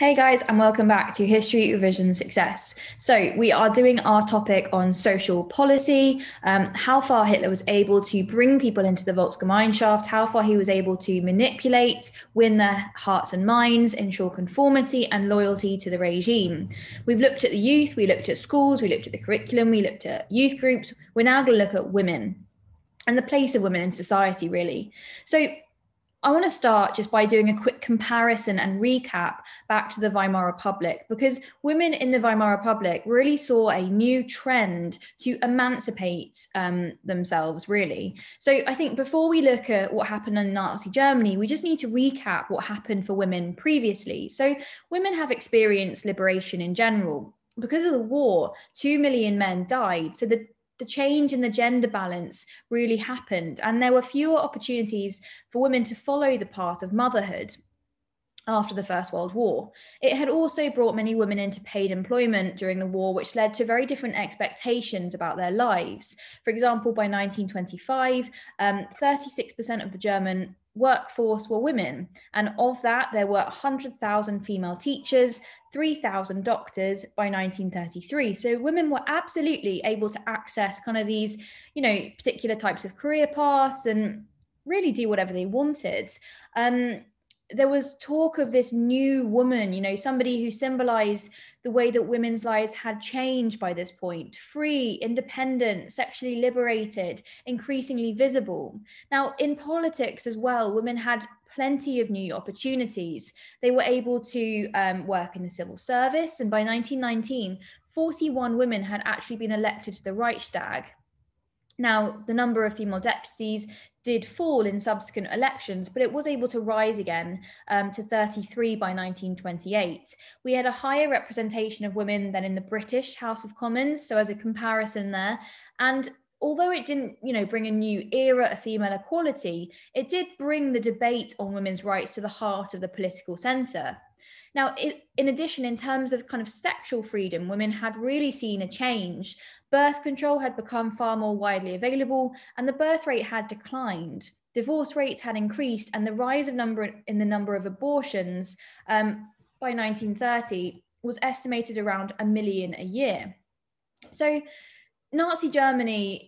Hey guys, and welcome back to History Revision Success. So, we are doing our topic on social policy, how far Hitler was able to bring people into the Volksgemeinschaft, how far he was able to manipulate, win their hearts and minds, ensure conformity and loyalty to the regime. We've looked at the youth, we looked at schools, we looked at the curriculum, we looked at youth groups. We're now going to look at women and the place of women in society, really. So, I want to start just by doing a quick comparison and recap back to the Weimar Republic, because women in the Weimar Republic really saw a new trend to emancipate themselves, really. So I think before we look at what happened in Nazi Germany, we just need to recap what happened for women previously. So women have experienced liberation in general. Because of the war, 2 million men died. So the change in the gender balance really happened, and there were fewer opportunities for women to follow the path of motherhood after the First World War. It had also brought many women into paid employment during the war, which led to very different expectations about their lives. For example, by 1925, 36% of the German workforce were women, and of that there were 100,000 female teachers, 3,000 doctors by 1933. So women were absolutely able to access kind of these, particular types of career paths and really do whatever they wanted. There was talk of this new woman, somebody who symbolized the way that women's lives had changed by this point: free, independent, sexually liberated, increasingly visible. Now, in politics as well, women had plenty of new opportunities. They were able to work in the civil service, and by 1919, 41 women had actually been elected to the Reichstag. Now, the number of female deputies did fall in subsequent elections, but it was able to rise again to 33 by 1928. We had a higher representation of women than in the British House of Commons, so as a comparison there. And although it didn't, bring a new era of female equality, it did bring the debate on women's rights to the heart of the political centre. Now, in addition, in terms of kind of sexual freedom, women had really seen a change. Birth control had become far more widely available, and the birth rate had declined. Divorce rates had increased, and the rise of in the number of abortions by 1930 was estimated around 1 million a year. So Nazi Germany,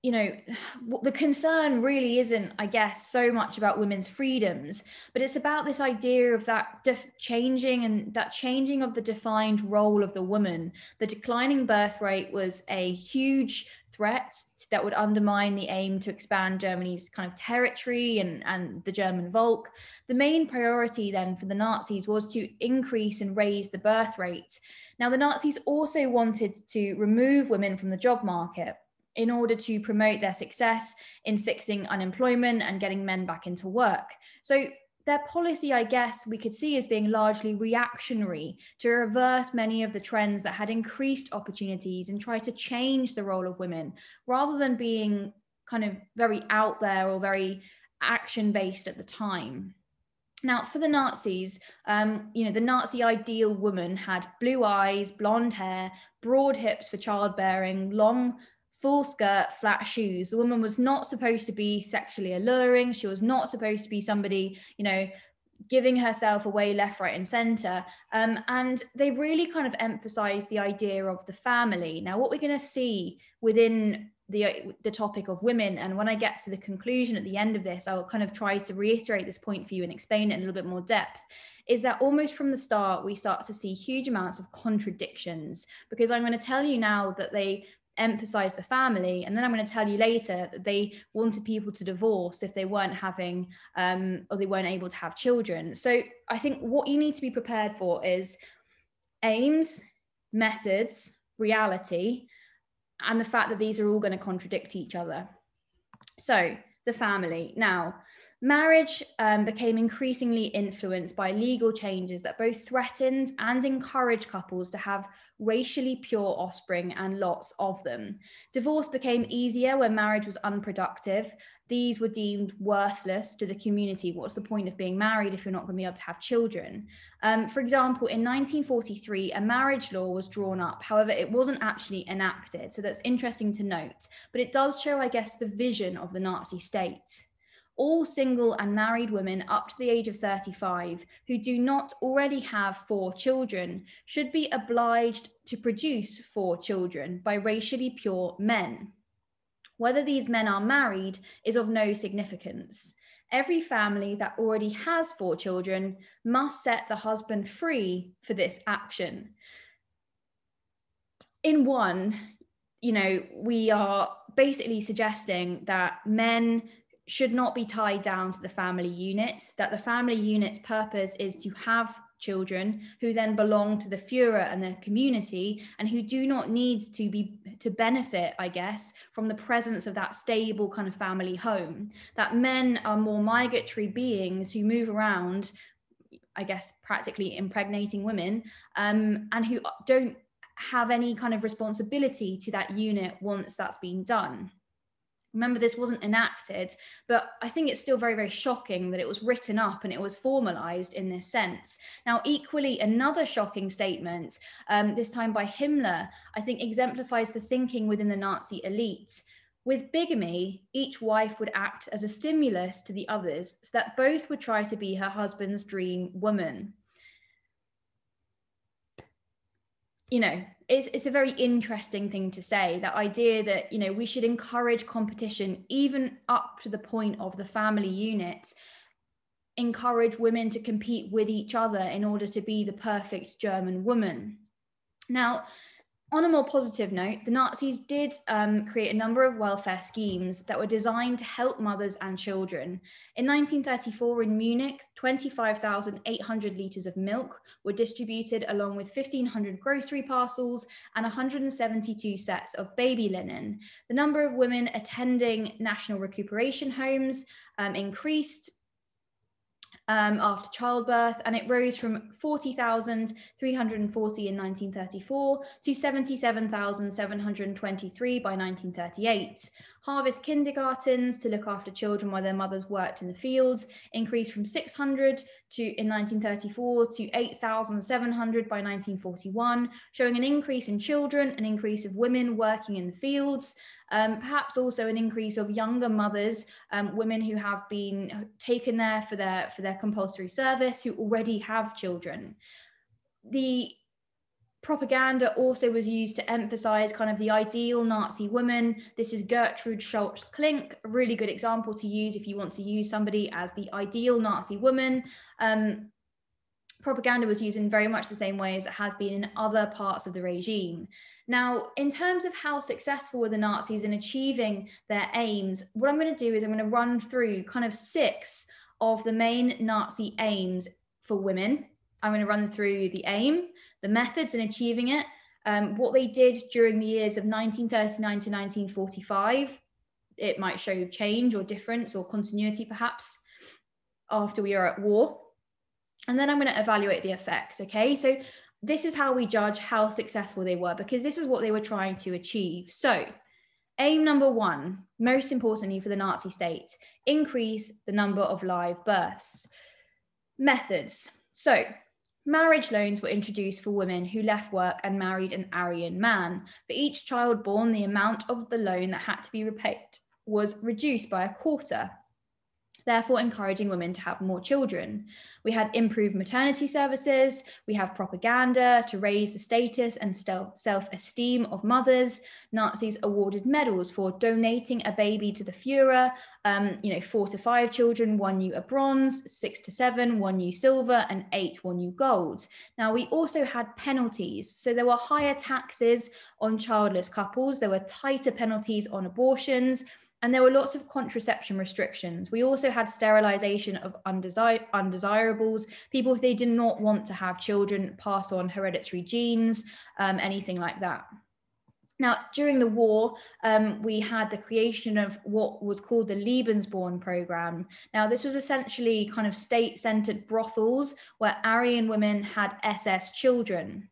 the concern really isn't, I guess, so much about women's freedoms, but it's about this idea of that changing of the defined role of the woman. The declining birth rate was a huge threat that would undermine the aim to expand Germany's kind of territory and the German Volk. The main priority then for the Nazis was to increase and raise the birth rate. Now, the Nazis also wanted to remove women from the job market in order to promote their success in fixing unemployment and getting men back into work. So their policy, I guess, we could see as being largely reactionary to reverse many of the trends that had increased opportunities and try to change the role of women, rather than being kind of very out there or very action-based at the time. Now, for the Nazis, the Nazi ideal woman had blue eyes, blonde hair, broad hips for childbearing, long full skirt, flat shoes. The woman was not supposed to be sexually alluring. She was not supposed to be somebody, giving herself away left, right, and center. And they really kind of emphasized the idea of the family. Now, what we're going to see within the topic of women, and when I get to the conclusion at the end of this, I'll kind of try to reiterate this point for you and explain it in a little bit more depth, is that almost from the start, we start to see huge amounts of contradictions, because I'm going to tell you now that they emphasize the family, and then I'm going to tell you later that they wanted people to divorce if they weren't having or they weren't able to have children. So I think what you need to be prepared for is aims, methods, reality, and the fact that these are all going to contradict each other. So the family. Now, marriage became increasingly influenced by legal changes that both threatened and encouraged couples to have racially pure offspring, and lots of them. Divorce became easier when marriage was unproductive. These were deemed worthless to the community. What's the point of being married if you're not going to be able to have children? For example, in 1943, a marriage law was drawn up. However, it wasn't actually enacted. So that's interesting to note. But it does show, I guess, the vision of the Nazi state. all single and married women up to the age of 35 who do not already have 4 children should be obliged to produce 4 children by racially pure men. Whether these men are married is of no significance. Every family that already has 4 children must set the husband free for this action. In one, we are basically suggesting that men should not be tied down to the family unit, that the family unit's purpose is to have children who then belong to the Führer and their community, and who do not need to benefit, I guess, from the presence of that stable kind of family home. That men are more migratory beings who move around, I guess, practically impregnating women, and who don't have any kind of responsibility to that unit once that's been done. Remember, this wasn't enacted, but I think it's still very, very shocking that it was written up and it was formalized in this sense. Now, equally, another shocking statement, this time by Himmler, I think exemplifies the thinking within the Nazi elite. With bigamy, each wife would act as a stimulus to the others so that both would try to be her husband's dream woman. It's a very interesting thing to say, that idea that, we should encourage competition even up to the point of the family unit, encourage women to compete with each other in order to be the perfect German woman. Now, on a more positive note, the Nazis did create a number of welfare schemes that were designed to help mothers and children. In 1934 in Munich, 25,800 litres of milk were distributed along with 1,500 grocery parcels and 172 sets of baby linen. The number of women attending national recuperation homes increased after childbirth, and it rose from 40,340 in 1934 to 77,723 by 1938. Harvest kindergartens to look after children while their mothers worked in the fields increased from 600 in 1934 to 8,700 by 1941, showing an increase in children, an increase of women working in the fields, perhaps also an increase of younger mothers, women who have been taken there for their compulsory service, who already have children. The propaganda also was used to emphasize kind of the ideal Nazi woman. This is Gertrude Schultz-Klink, a really good example to use if you want to use somebody as the ideal Nazi woman. Propaganda was used in very much the same way as it has been in other parts of the regime. Now, in terms of how successful were the Nazis in achieving their aims, what I'm going to do is I'm going to run through kind of 6 of the main Nazi aims for women. I'm going to run through the aim, the methods in achieving it, what they did during the years of 1939 to 1945. It might show change or difference or continuity, perhaps, after we are at war. And then I'm going to evaluate the effects, okay? So this is how we judge how successful they were, because this is what they were trying to achieve. So aim number 1, most importantly for the Nazi state, increase the number of live births. Methods. So marriage loans were introduced for women who left work and married an Aryan man. For each child born, the amount of the loan that had to be repaid was reduced by a quarter, therefore encouraging women to have more children. We had improved maternity services. We have propaganda to raise the status and self-esteem of mothers. Nazis awarded medals for donating a baby to the Führer. 4 to 5 children won you a bronze, 6 to 7 won you silver, and 8 won you gold. Now, we also had penalties. So there were higher taxes on childless couples. There were tighter penalties on abortions. And there were lots of contraception restrictions. We also had sterilization of undesirables, people they did not want to have children, pass on hereditary genes, anything like that. Now, during the war, we had the creation of what was called the Lebensborn Program. Now, this was essentially kind of state-centered brothels where Aryan women had SS children.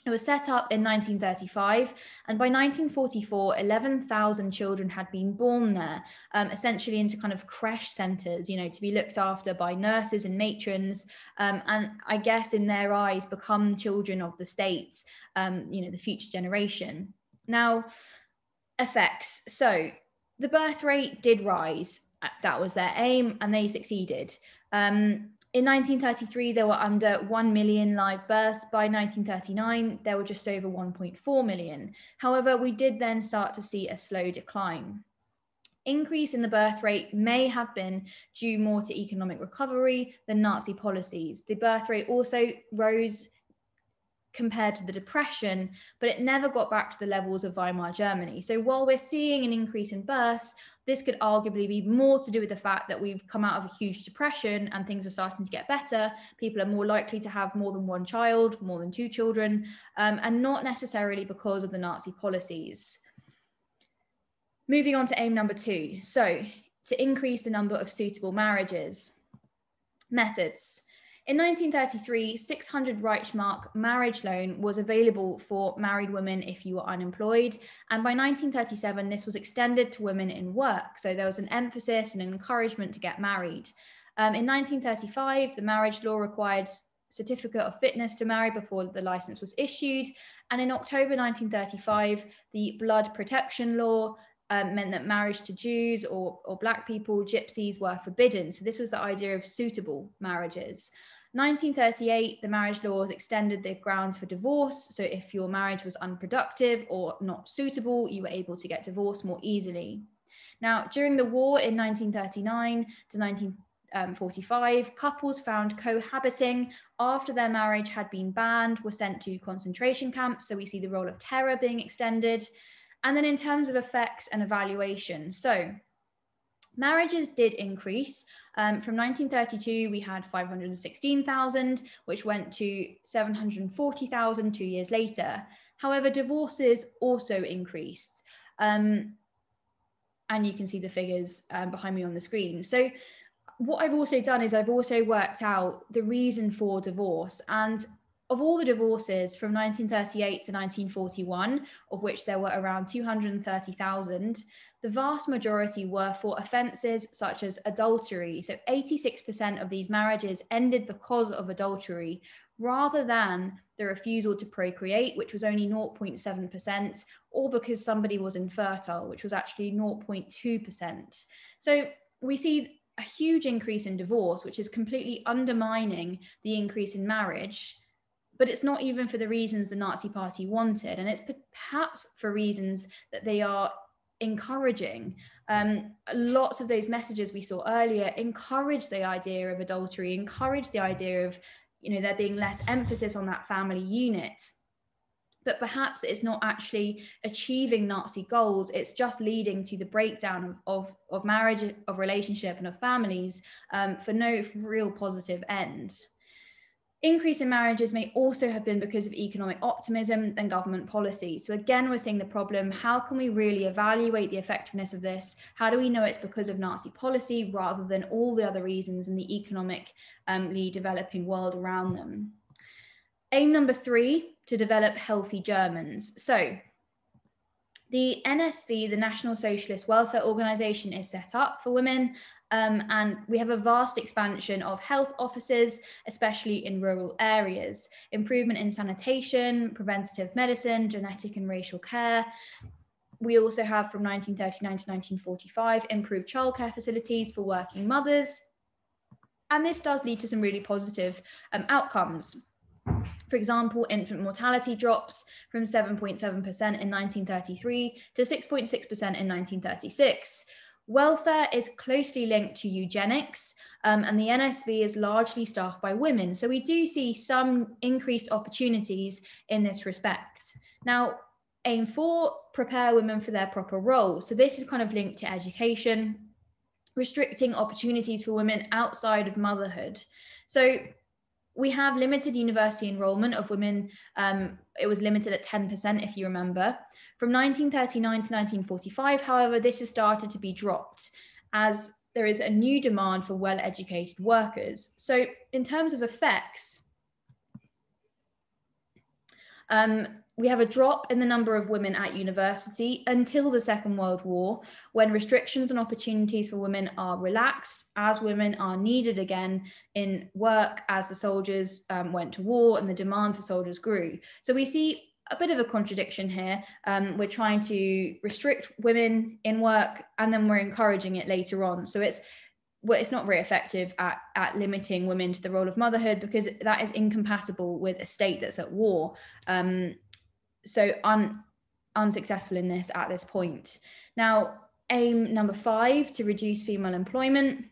It was set up in 1935, and by 1944, 11,000 children had been born there, essentially into kind of creche centres, to be looked after by nurses and matrons, and I guess in their eyes become children of the state, the future generation. Now, effects. So the birth rate did rise. that was their aim, and they succeeded. In 1933, there were under 1 million live births. By 1939, there were just over 1.4 million. However, we did then start to see a slow decline. Increase in the birth rate may have been due more to economic recovery than Nazi policies. The birth rate also rose compared to the Depression, but it never got back to the levels of Weimar Germany. So while we're seeing an increase in births, this could arguably be more to do with the fact that we've come out of a huge depression and things are starting to get better. People are more likely to have more than one child, more than two children, and not necessarily because of the Nazi policies. Moving on to aim number 2. So to increase the number of suitable marriages. Methods. In 1933, 600 Reichsmark marriage loan was available for married women if you were unemployed. And by 1937, this was extended to women in work. So there was an emphasis and an encouragement to get married. In 1935, the marriage law required certificate of fitness to marry before the license was issued. And in October 1935, the blood protection law meant that marriage to Jews or Black people, gypsies, were forbidden. So this was the idea of suitable marriages. 1938, the marriage laws extended the grounds for divorce. So if your marriage was unproductive or not suitable, you were able to get divorced more easily. Now, during the war in 1939 to 1945, couples found cohabiting after their marriage had been banned were sent to concentration camps. So we see the role of terror being extended. And then in terms of effects and evaluation, so marriages did increase. From 1932, we had 516,000, which went to 740,000 2 years later. However, divorces also increased. And you can see the figures behind me on the screen. So what I've also done is I've also worked out the reason for divorce. And of all the divorces from 1938 to 1941, of which there were around 230,000, the vast majority were for offences such as adultery. So 86% of these marriages ended because of adultery, rather than the refusal to procreate, which was only 0.7%, or because somebody was infertile, which was actually 0.2%. So we see a huge increase in divorce, which is completely undermining the increase in marriage. But it's not even for the reasons the Nazi Party wanted. And it's perhaps for reasons that they are encouraging. Lots of those messages we saw earlier encourage the idea of adultery, encourage the idea of, there being less emphasis on that family unit. But perhaps it's not actually achieving Nazi goals. It's just leading to the breakdown of marriage, of relationship, and of families for no real positive end. Increase in marriages may also have been because of economic optimism and government policy. So again, we're seeing the problem. How can we really evaluate the effectiveness of this? How do we know it's because of Nazi policy rather than all the other reasons in the economically developing world around them? Aim number 3, to develop healthy Germans. So the NSV, the National Socialist Welfare Organization, is set up for women. And we have a vast expansion of health offices, especially in rural areas, improvement in sanitation, preventative medicine, genetic and racial care. We also have, from 1939 to 1945, improved childcare facilities for working mothers. And this does lead to some really positive outcomes. For example, infant mortality drops from 7.7% in 1933 to 6.6% in 1936. Welfare is closely linked to eugenics, and the NSV is largely staffed by women. So we do see some increased opportunities in this respect. Now, aim 4, prepare women for their proper role. So this is kind of linked to education, restricting opportunities for women outside of motherhood. So we have limited university enrollment of women. It was limited at 10%, if you remember. From 1939 to 1945, however, this has started to be dropped as there is a new demand for well-educated workers. So in terms of effects, we have a drop in the number of women at university until the Second World War, when restrictions on opportunities for women are relaxed, as women are needed again in work as the soldiers went to war and the demand for soldiers grew. So we see a bit of a contradiction here. We're trying to restrict women in work, and then we're encouraging it later on. So it's not very effective at limiting women to the role of motherhood, because that is incompatible with a state that's at war. So unsuccessful in this at this point. Now, aim number 5, to reduce female employment.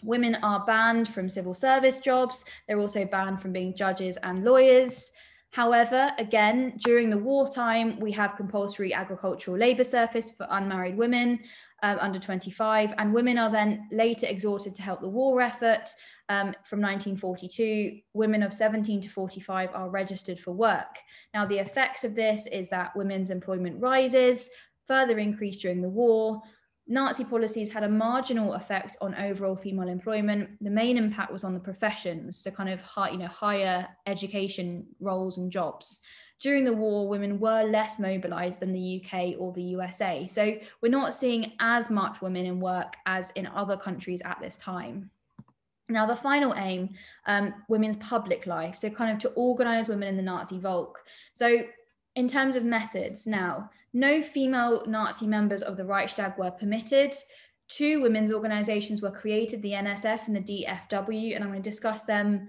Women are banned from civil service jobs. They're also banned from being judges and lawyers. However, again, during the wartime, we have compulsory agricultural labour service for unmarried women under 25, and women are then later exhorted to help the war effort. From 1942, women of 17 to 45 are registered for work. Now, the effects of this is that women's employment rises, further increased during the war. Nazi policies had a marginal effect on overall female employment. The main impact was on the professions, so kind of higher education roles and jobs. During the war, women were less mobilized than the UK or the USA. So we're not seeing as much women in work as in other countries at this time. Now, the final aim, women's public life. So kind of to organize women in the Nazi Volk. So in terms of methods, now, no female Nazi members of the Reichstag were permitted. 2 women's organizations were created, the NSF and the DFW, and I'm going to discuss them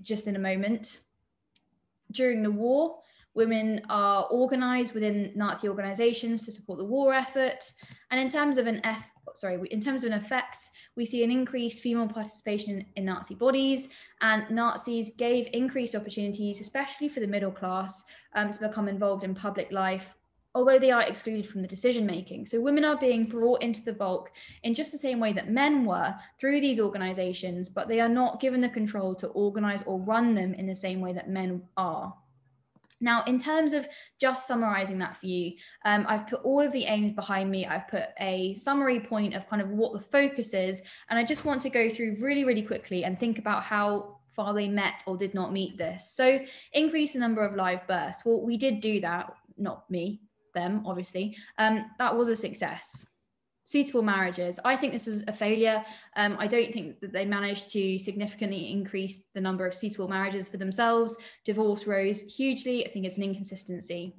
just in a moment. During the war, women are organized within Nazi organizations to support the war effort. And in terms of an effect, we see an increased female participation in Nazi bodies, and Nazis gave increased opportunities, especially for the middle class, to become involved in public life, although they are excluded from the decision making. So women are being brought into the Volk in just the same way that men were through these organizations, but they are not given the control to organize or run them in the same way that men are. Now, in terms of just summarizing that for you, I've put all of the aims behind me. I've put a summary point of kind of what the focus is. And I just want to go through really, really quickly and think about how far they met or did not meet this. So increase the number of live births. Well, we did do that, not me, them, obviously. That was a success. Suitable marriages. I think this was a failure. I don't think that they managed to significantly increase the number of suitable marriages for themselves. Divorce rose hugely. I think it's an inconsistency.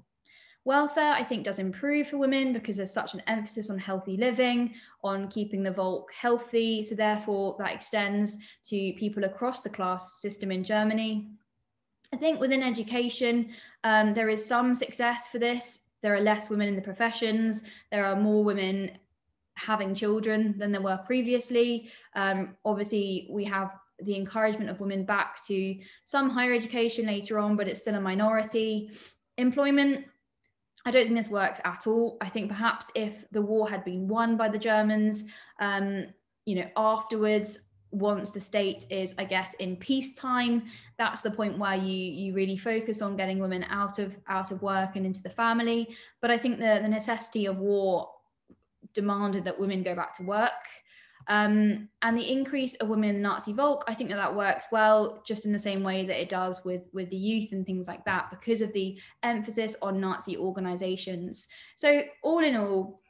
Welfare, I think, does improve for women because there's such an emphasis on healthy living, on keeping the Volk healthy. So therefore, that extends to people across the class system in Germany. I think within education, there is some success for this. There are less women in the professions. There are more women having children than there were previously. Obviously, we have the encouragement of women back to some higher education later on, but it's still a minority. Employment, I don't think this works at all. I think perhaps if the war had been won by the Germans, afterwards, once the state is, I guess, in peacetime, that's the point where you really focus on getting women out of work and into the family. But I think the necessity of war demanded that women go back to work. And the increase of women in the Nazi Volk, I think that works well, just in the same way that it does with the youth and things like that, because of the emphasis on Nazi organizations. So all in all,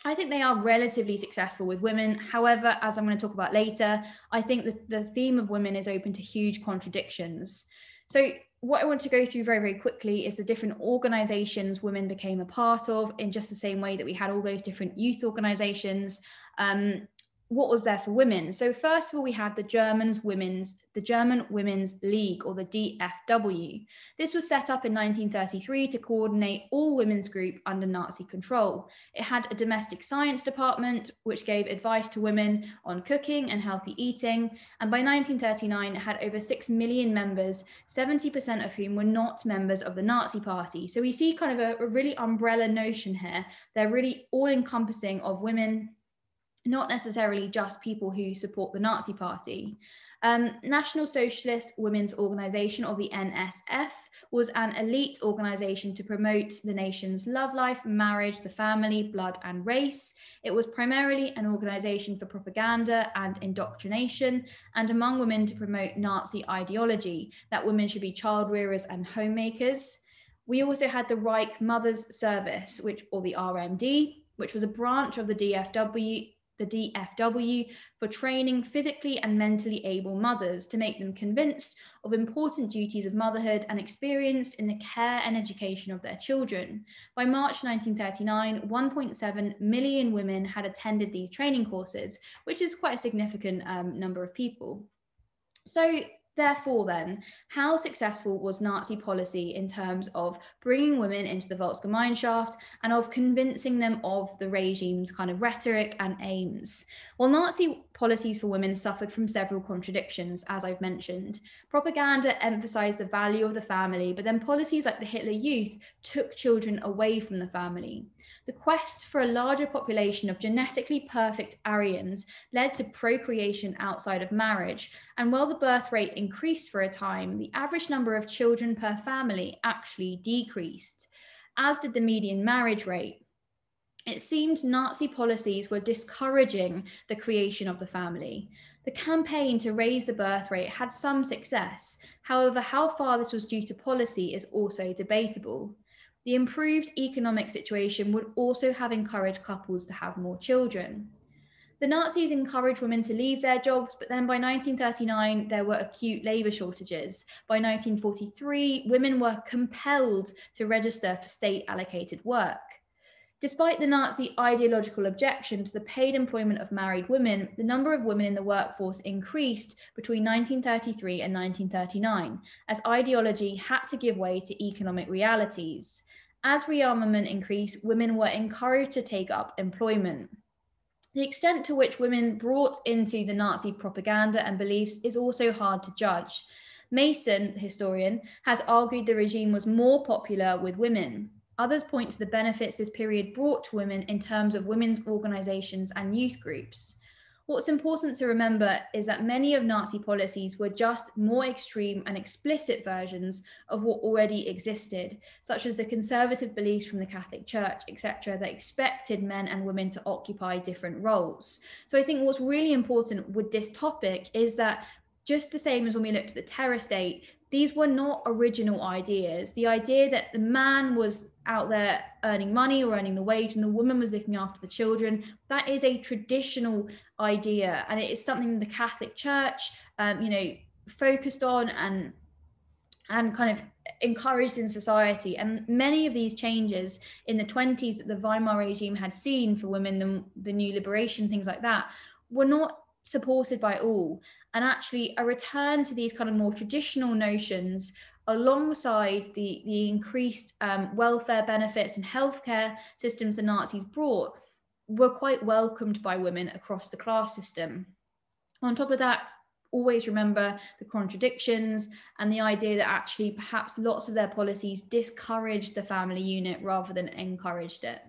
I think they are relatively successful with women. However, as I'm going to talk about later, I think that the theme of women is open to huge contradictions. So what I want to go through very, very quickly is the different organizations women became a part of, in just the same way that we had all those different youth organizations. What was there for women? So first of all, we had the German Women's League, or the DFW. This was set up in 1933 to coordinate all women's group under Nazi control. It had a domestic science department, which gave advice to women on cooking and healthy eating. And by 1939, it had over 6 million members, 70% of whom were not members of the Nazi Party. So we see kind of a really umbrella notion here. They're really all-encompassing of women, not necessarily just people who support the Nazi Party. National Socialist Women's Organization, or the NSF, was an elite organization to promote the nation's love life, marriage, the family, blood, and race. It was primarily an organization for propaganda and indoctrination, and among women to promote Nazi ideology, that women should be child rearers and homemakers. We also had the Reich Mothers Service, or the RMD, which was a branch of the DFW, the DFW, for training physically and mentally able mothers to make them convinced of important duties of motherhood and experienced in the care and education of their children. By March 1939, 1.7 million women had attended these training courses, which is quite a significant number of people. So therefore then, how successful was Nazi policy in terms of bringing women into the Volksgemeinschaft and of convincing them of the regime's kind of rhetoric and aims? Well, Nazi policies for women suffered from several contradictions, as I've mentioned. Propaganda emphasized the value of the family, but then policies like the Hitler Youth took children away from the family. The quest for a larger population of genetically perfect Aryans led to procreation outside of marriage, and while the birth rate increased for a time, the average number of children per family actually decreased, as did the median marriage rate. It seemed Nazi policies were discouraging the creation of the family. The campaign to raise the birth rate had some success. However, how far this was due to policy is also debatable. The improved economic situation would also have encouraged couples to have more children. The Nazis encouraged women to leave their jobs, but then by 1939, there were acute labour shortages. By 1943, women were compelled to register for state-allocated work. Despite the Nazi ideological objection to the paid employment of married women, the number of women in the workforce increased between 1933 and 1939, as ideology had to give way to economic realities. As rearmament increased, women were encouraged to take up employment. The extent to which women brought into the Nazi propaganda and beliefs is also hard to judge. Mason, the historian, has argued the regime was more popular with women. Others point to the benefits this period brought to women in terms of women's organizations and youth groups. What's important to remember is that many of Nazi policies were just more extreme and explicit versions of what already existed, such as the conservative beliefs from the Catholic Church, etc., that expected men and women to occupy different roles. So I think what's really important with this topic is that just the same as when we looked at the terror state, these were not original ideas. The idea that the man was out there earning money or earning the wage and the woman was looking after the children, that is a traditional idea. And it is something the Catholic Church, focused on and kind of encouraged in society. And many of these changes in the 20s that the Weimar regime had seen for women, the new liberation, things like that, were not supported by all. And actually a return to these kind of more traditional notions alongside the increased welfare benefits and healthcare systems the Nazis brought were quite welcomed by women across the class system. On top of that, always remember the contradictions and the idea that actually perhaps lots of their policies discouraged the family unit rather than encouraged it.